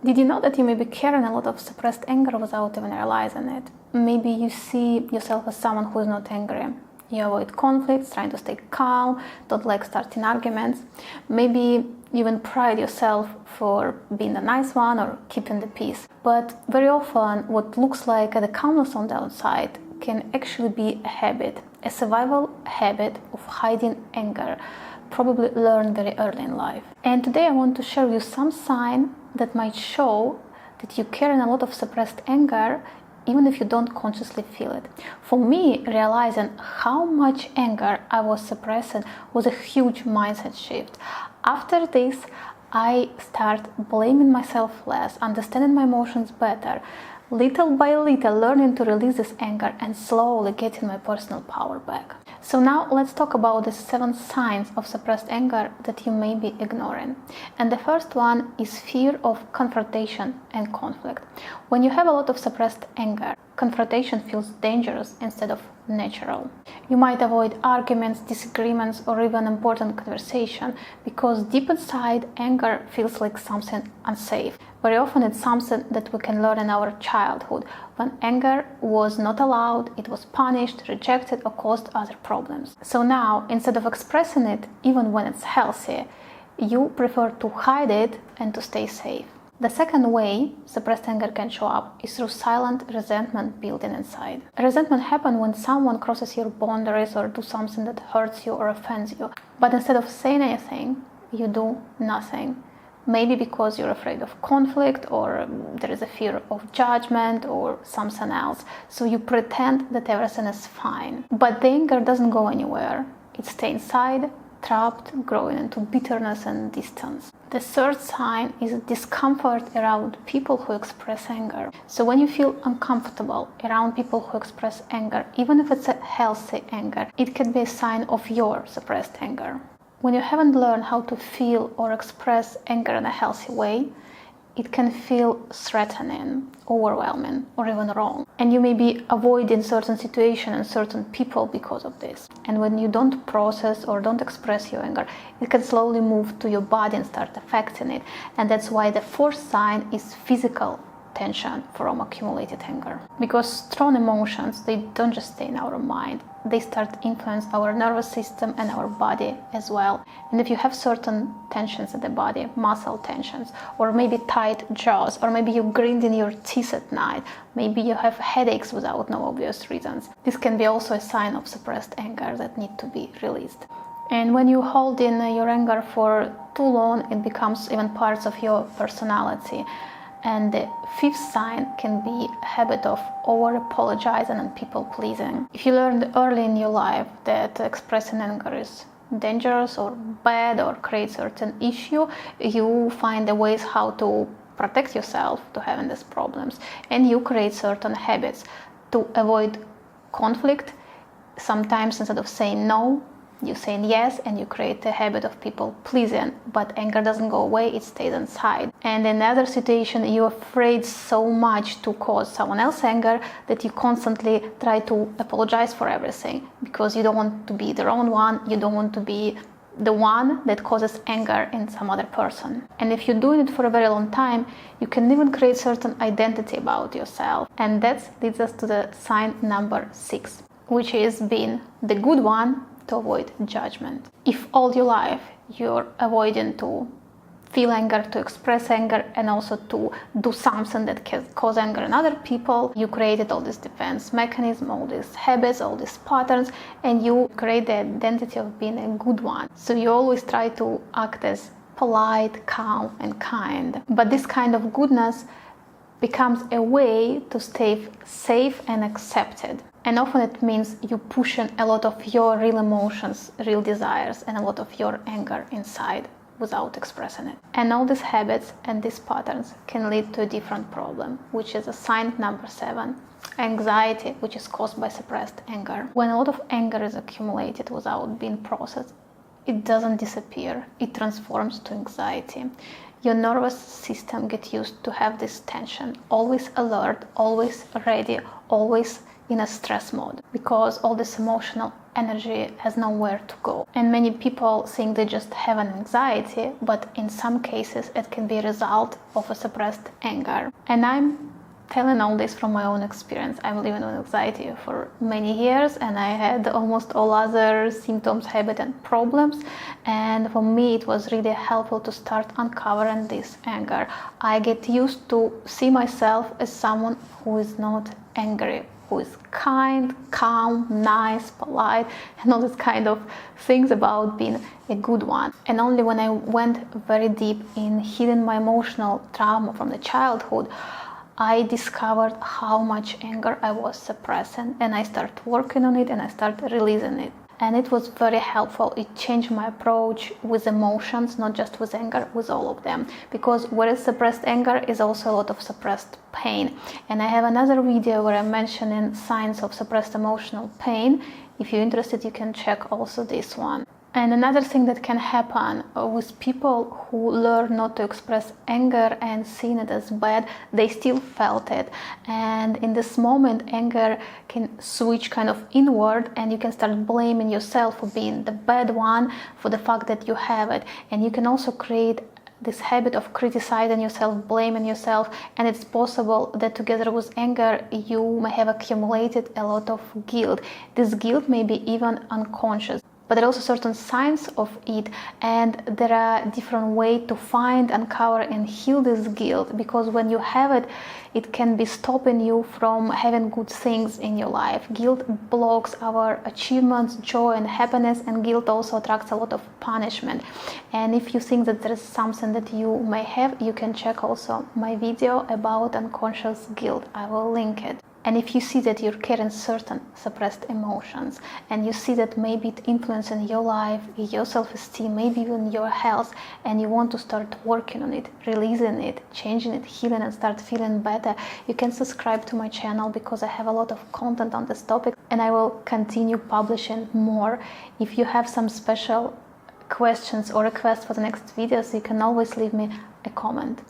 Did you know that you may be carrying a lot of suppressed anger without even realizing it? Maybe you see yourself as someone who is not angry. You avoid conflicts, trying to stay calm, don't like starting arguments. Maybe you even pride yourself for being the nice one or keeping the peace. But very often what looks like the calmness on the outside can actually be a habit, a survival habit of hiding anger, probably learned very early in life. And today I want to share with you some signs that might show that you're carrying a lot of suppressed anger even if you don't consciously feel it. For me, realizing how much anger I was suppressing was a huge mindset shift. After this, I start blaming myself less, understanding my emotions better, little by little learning to release this anger and slowly getting my personal power back. So now let's talk about the 7 signs of suppressed anger that you may be ignoring. And the first one is fear of confrontation and conflict. When you have a lot of suppressed anger, confrontation feels dangerous instead of natural. You might avoid arguments, disagreements, or even important conversation because deep inside, anger feels like something unsafe. Very often it's something that we can learn in our childhood. When anger was not allowed, it was punished, rejected, or caused other problems. So now, instead of expressing it, even when it's healthy, you prefer to hide it and to stay safe. The second way suppressed anger can show up is through silent resentment building inside. Resentment happens when someone crosses your boundaries or do something that hurts you or offends you. But instead of saying anything, you do nothing. Maybe because you're afraid of conflict, or there is a fear of judgment or something else. So you pretend that everything is fine. But the anger doesn't go anywhere. It stays inside, trapped, growing into bitterness and distance. The third sign is discomfort around people who express anger. So when you feel uncomfortable around people who express anger, even if it's a healthy anger, it can be a sign of your suppressed anger. When you haven't learned how to feel or express anger in a healthy way, it can feel threatening, overwhelming, or even wrong. And you may be avoiding certain situations and certain people because of this. And when you don't process or don't express your anger, it can slowly move to your body and start affecting it. And that's why the fourth sign is physical tension from accumulated anger. Because strong emotions, they don't just stay in our mind. They start to influence our nervous system and our body as well. And if you have certain tensions in the body, muscle tensions, or maybe tight jaws, or maybe you're grinding your teeth at night, maybe you have headaches without no obvious reasons, this can be also a sign of suppressed anger that need to be released. And when you hold in your anger for too long, it becomes even parts of your personality. And the fifth sign can be a habit of over-apologizing and people-pleasing. If you learned early in your life that expressing anger is dangerous or bad or creates certain issue, you find the ways how to protect yourself to having these problems. And you create certain habits to avoid conflict. Sometimes instead of saying no, you're saying yes, and you create a habit of people pleasing, but anger doesn't go away, it stays inside. And in another situation, you're afraid so much to cause someone else anger that you constantly try to apologize for everything because you don't want to be the wrong one, you don't want to be the one that causes anger in some other person. And if you're doing it for a very long time, you can even create certain identity about yourself. And that leads us to the sign number 6, which is being the good one to avoid judgment. If all your life you're avoiding to feel anger, to express anger, and also to do something that can cause anger in other people, you created all this defense mechanism, all these habits, all these patterns, and you create the identity of being a good one. So you always try to act as polite, calm, and kind. But this kind of goodness becomes a way to stay safe and accepted. And often it means you pushing a lot of your real emotions, real desires, and a lot of your anger inside without expressing it. And all these habits and these patterns can lead to a different problem, which is a sign number 7, anxiety, which is caused by suppressed anger. When a lot of anger is accumulated without being processed, it doesn't disappear, it transforms to anxiety. Your nervous system gets used to have this tension, always alert, always ready, always in a stress mode because all this emotional energy has nowhere to go. And many people think they just have an anxiety, but in some cases it can be a result of a suppressed anger. And I'm telling all this from my own experience. I'm living with anxiety for many years, and I had almost all other symptoms, habits, and problems. And for me, it was really helpful to start uncovering this anger. I get used to see myself as someone who is not angry, who is kind, calm, nice, polite, and all these kind of things about being a good one. And only when I went very deep in healing my emotional trauma from the childhood, I discovered how much anger I was suppressing, and I started working on it and I started releasing it. And it was very helpful. It changed my approach with emotions, not just with anger, with all of them. Because where is suppressed anger is also a lot of suppressed pain. And I have another video where I'm mentioning signs of suppressed emotional pain. If you're interested, you can check also this one. And another thing that can happen with people who learn not to express anger and seeing it as bad, they still felt it. And in this moment, anger can switch kind of inward, and you can start blaming yourself for being the bad one, for the fact that you have it. And you can also create this habit of criticizing yourself, blaming yourself, and it's possible that together with anger you may have accumulated a lot of guilt. This guilt may be even unconscious. But there are also certain signs of it, and there are different ways to find, uncover, and heal this guilt, because when you have it, it can be stopping you from having good things in your life. Guilt blocks our achievements, joy, and happiness, and guilt also attracts a lot of punishment. And if you think that there is something that you may have, you can check also my video about unconscious guilt. I will link it. And if you see that you're carrying certain suppressed emotions, and you see that maybe it influencing your life, your self-esteem, maybe even your health, and you want to start working on it, releasing it, changing it, healing, and start feeling better, you can subscribe to my channel, because I have a lot of content on this topic, and I will continue publishing more. If you have some special questions or requests for the next videos, you can always leave me a comment.